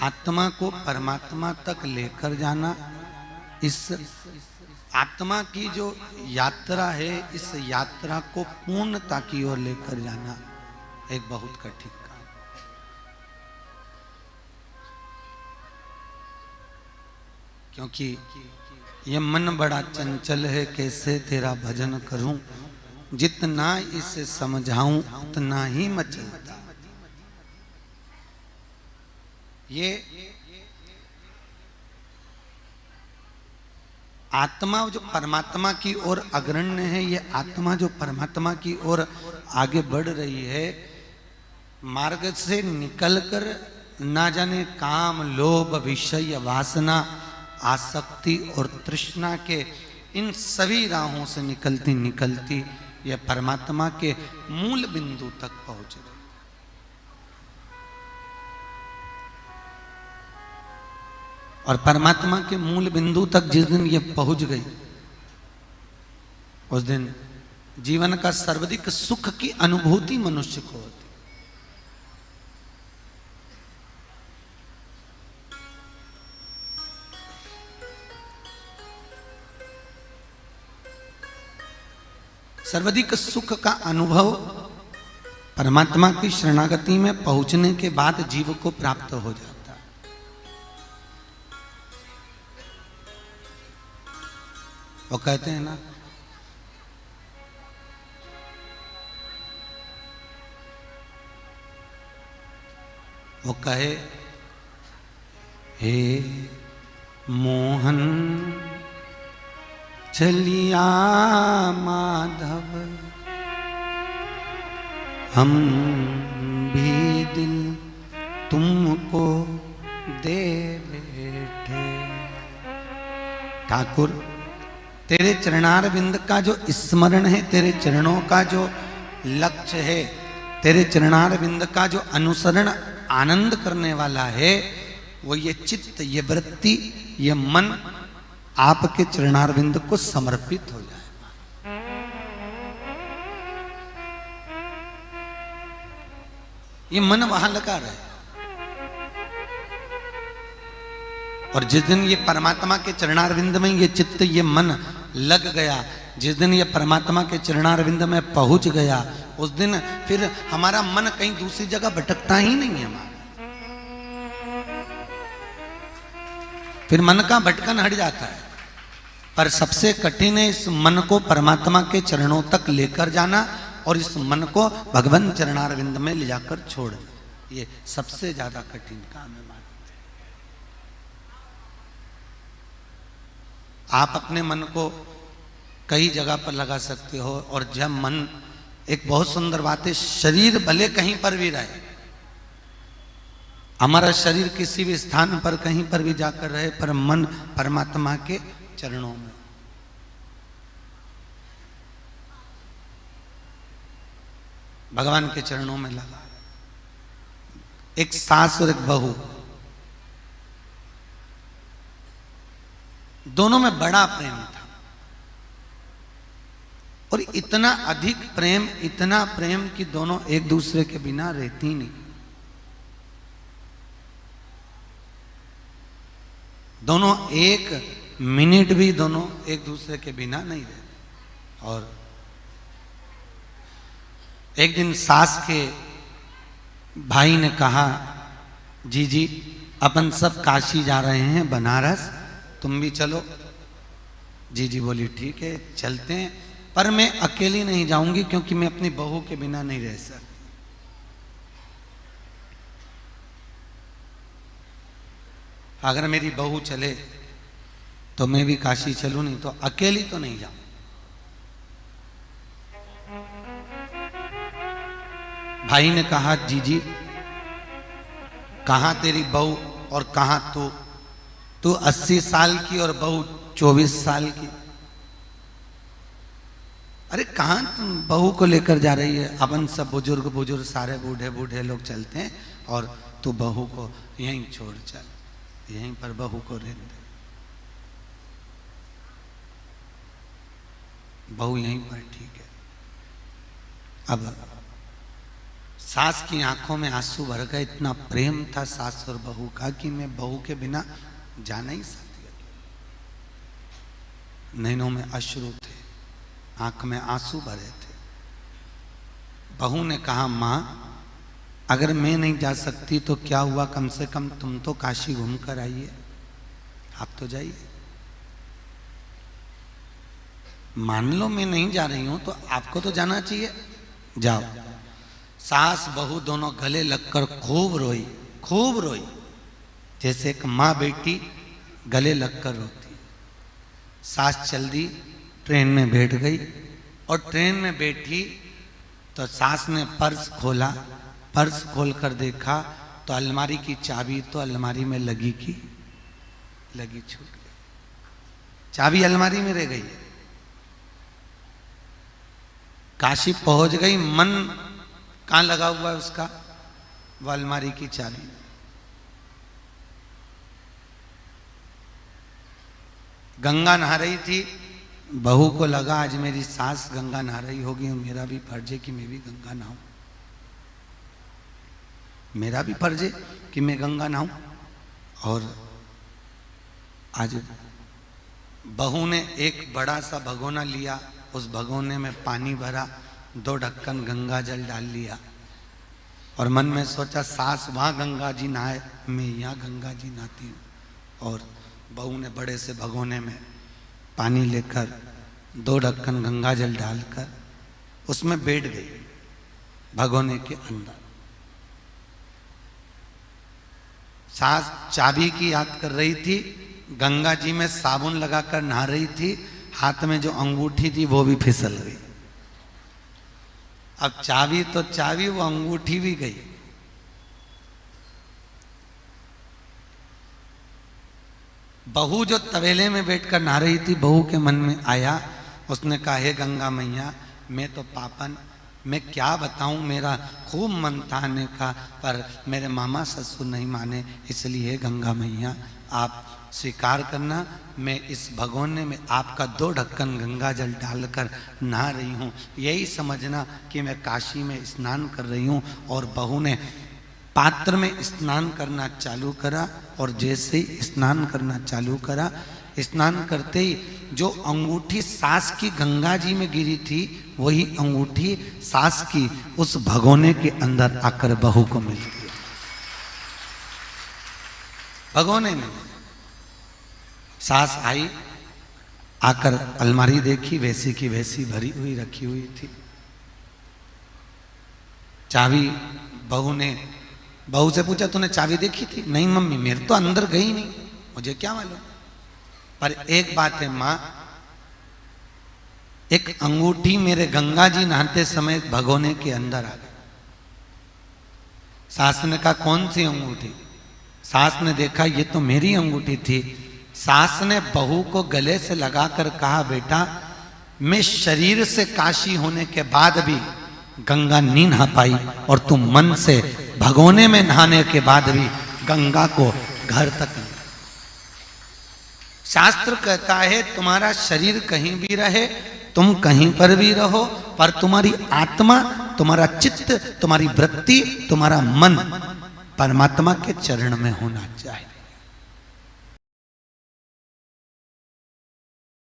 आत्मा को परमात्मा तक लेकर जाना, इस आत्मा की जो यात्रा है, इस यात्रा को पूर्णता की ओर लेकर जाना एक बहुत कठिन काम। क्योंकि ये मन बड़ा चंचल है, कैसे तेरा भजन करूं, जितना इसे समझाऊं उतना ही मचलता। ये आत्मा जो परमात्मा की ओर अग्रण्य है, ये आत्मा जो परमात्मा की ओर आगे बढ़ रही है, मार्ग से निकलकर ना जाने काम, लोभ, विषय, वासना, आसक्ति और तृष्णा के इन सभी राहों से निकलती निकलती यह परमात्मा के मूल बिंदु तक पहुंच रही। और परमात्मा के मूल बिंदु तक जिस दिन ये पहुंच गई, उस दिन जीवन का सर्वाधिक सुख की अनुभूति मनुष्य को होती। सर्वाधिक सुख का अनुभव परमात्मा की शरणागति में पहुंचने के बाद जीव को प्राप्त हो जाता। वो कहते हैं ना, वो कहे, हे मोहन चलिया माधव, हम भी दिल तुमको दे बैठे। ठाकुर, तेरे चरणार बिंद का जो स्मरण है, तेरे चरणों का जो लक्ष्य है, तेरे चरणार बिंद का जो अनुसरण आनंद करने वाला है, वो ये चित्त, ये वृत्ति, ये मन आपके चरणार बिंद को समर्पित हो जाए। ये मन वहां लगा रहे। और जिस दिन ये परमात्मा के चरणार बिंद में ये चित्त, ये मन लग गया, जिस दिन ये परमात्मा के चरणार बिंद में पहुंच गया, उस दिन फिर हमारा मन कहीं दूसरी जगह भटकता ही नहीं है। हमारा फिर मन का भटकन हट जाता है। पर सबसे कठिन है इस मन को परमात्मा के चरणों तक लेकर जाना और इस मन को भगवान चरणारविंद में ले जाकर छोड़। ये सबसे ज्यादा कठिन काम है। आप अपने मन को कई जगह पर लगा सकते हो, और जब मन, एक बहुत सुंदर बात है, शरीर भले कहीं पर भी रहे, हमारा शरीर किसी भी स्थान पर कहीं पर भी जाकर रहे, पर मन परमात्मा के चरणों में। भगवान के चरणों में लगा। एक सास और एक बहू, दोनों में बड़ा प्रेम था, और इतना अधिक प्रेम, इतना प्रेम कि दोनों एक दूसरे के बिना रहती नहीं। दोनों एक मिनट भी दोनों एक दूसरे के बिना नहीं रहते। और एक दिन सास के भाई ने कहा, जी अपन सब काशी जा रहे हैं, बनारस, तुम भी चलो। जी बोली ठीक है चलते हैं, पर मैं अकेली नहीं जाऊंगी क्योंकि मैं अपनी बहू के बिना नहीं रह सकती। अगर मेरी बहू चले तो मैं भी काशी चलूं, नहीं तो अकेली तो नहीं जाऊं। भाई ने कहा, जी कहां तेरी बहू और कहां तू 80 साल की और बहू 24 साल की। अरे कहां तुम बहू को लेकर जा रही है? अपन सब बुजुर्ग सारे बूढ़े बूढ़े लोग चलते हैं, और तू बहू को यहीं छोड़ चल, यहीं पर बहू को रहने दे, बहू यहीं पर ठीक है। अब सास की आंखों में आंसू भर गए। इतना प्रेम था सास और बहू का कि मैं बहू के बिना जा नहीं सकती। नैनों में अश्रु थे, आंख में आंसू भरे थे। बहू ने कहा, मां अगर मैं नहीं जा सकती तो क्या हुआ, कम से कम तुम तो काशी घूम कर आइए, आप तो जाइए। मान लो मैं नहीं जा रही हूं तो आपको तो जाना चाहिए, जाओ। सास बहू दोनों गले लगकर खूब रोई, खूब रोई, जैसे एक माँ बेटी गले लगकर रोती। सास चल दी, ट्रेन में बैठ गई और ट्रेन में बैठी तो सास ने पर्स खोला। पर्स खोलकर देखा तो अलमारी की चाबी तो अलमारी में लगी की लगी छूट गई, चाबी अलमारी में रह गई। काशी पहुंच गई, मन कहां लगा हुआ है उसका, वो अलमारी की चाबी। गंगा नहा रही थी, बहू को लगा आज मेरी सास गंगा नहा रही होगी, मेरा भी फर्ज है कि मैं भी गंगा नहाऊं, मेरा भी फर्ज है कि मैं गंगा नहाऊं। और आज बहू ने एक बड़ा सा भगोना लिया, उस भगोने में पानी भरा, 2 ढक्कन गंगा जल डाल लिया और मन में सोचा सास वहां गंगा जी नहाए, मैं यहाँ गंगा जी नहाती हूँ। और बहू ने बड़े से भगोने में पानी लेकर 2 ढक्कन गंगा जल डालकर उसमें बैठ गई, भगोने के अंदर। सास चाबी की याद कर रही थी, गंगा जी में साबुन लगाकर नहा रही थी, हाथ में जो अंगूठी थी वो भी फिसल गई। अब चाबी तो चाबी, वो अंगूठी भी गई। बहू जो तवेले में बैठकर नहा रही थी, बहू के मन में आया, उसने कहा, हे गंगा मैया, मैं तो पापन, मैं क्या बताऊं, मेरा खूब मन था आने का, पर मेरे मामा ससुर नहीं माने, इसलिए गंगा मैया आप स्वीकार करना, मैं इस भगोने में आपका 2 ढक्कन गंगा जल डालकर नहा रही हूँ, यही समझना कि मैं काशी में स्नान कर रही हूँ। और बहू ने पात्र में स्नान करना चालू करा और जैसे ही स्नान करना चालू करा, स्नान करते ही जो अंगूठी सास की गंगा जी में गिरी थी, वही अंगूठी सास की उस भगोने के अंदर आकर बहू को मिल गई। भगोने में सास आई, आकर अलमारी देखी, वैसी की वैसी भरी हुई रखी हुई थी। चाबी बहू से पूछा, तूने चाबी देखी थी? नहीं मम्मी, मेरे तो अंदर गई नहीं, मुझे क्या मालूम। पर एक बात है मां, एक अंगूठी मेरे गंगा जी नहाते समय भगोने के अंदर आ गई। सास ने कहा, कौन सी अंगूठी? सास ने देखा ये तो मेरी अंगूठी थी। सास ने बहू को गले से लगाकर कहा, बेटा मैं शरीर से काशी होने के बाद भी गंगा नहीं नहा पाई और तुम मन से भगोने में नहाने के बाद भी गंगा को घर तक। शास्त्र कहता है तुम्हारा शरीर कहीं भी रहे, तुम कहीं पर भी रहो, पर तुम्हारी आत्मा, तुम्हारा चित्त, तुम्हारी वृत्ति, तुम्हारा मन परमात्मा के चरण में होना चाहिए।